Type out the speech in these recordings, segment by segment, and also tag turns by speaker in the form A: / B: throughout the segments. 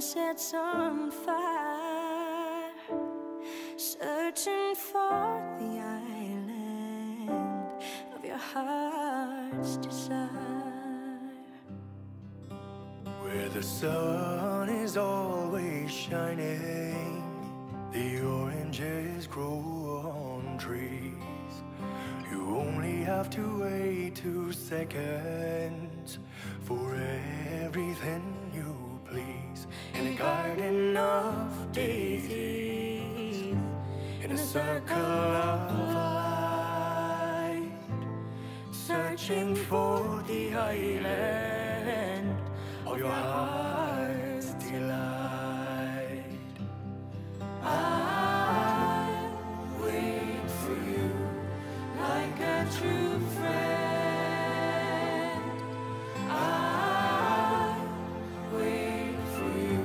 A: sunsets on fire, searching for the island of your heart's desire,
B: where the sun is always shining, the oranges grow on trees. You only have to wait 2 seconds for everything you please. In a garden of daisies, in a circle of light, searching for the island of your heart's delight. I'll wait for you like a true friend. I'll wait for you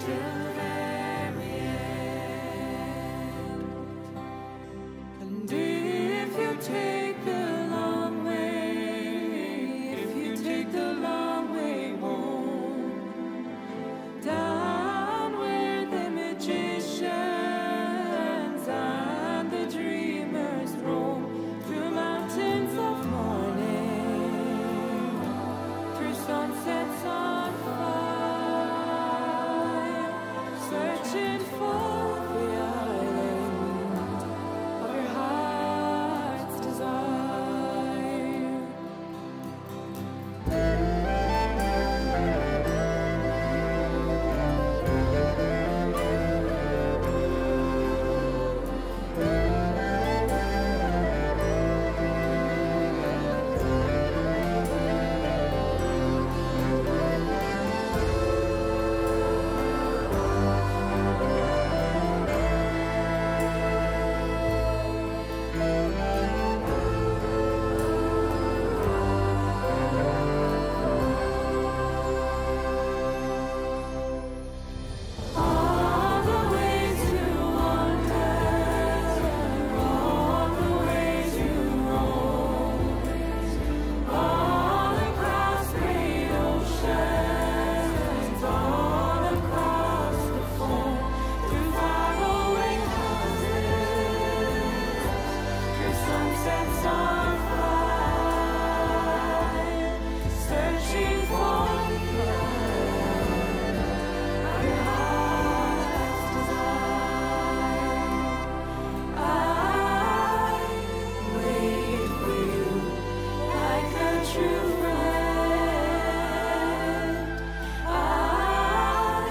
B: till the very end. And if you take the long way, if you take the long way home, down where the magicians and the dreamers roam, through mountains of morning, through sunsets on fire, searching for the island of your heart's desire. All the ways you wander, all the ways you roam, all across great oceans, all across the foam, through faraway houses, through sunsets on fire, searching for the island of your heart's desire. I'll wait for you like a true friend. I'll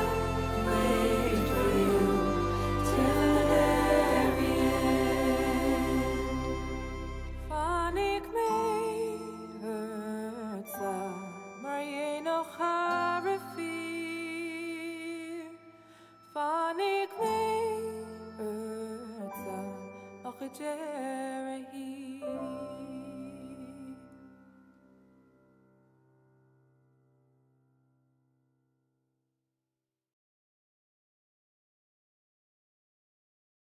B: wait for you till the very end. Fanik meherza Marieno Harafir, Fanik meherza Achajerahi.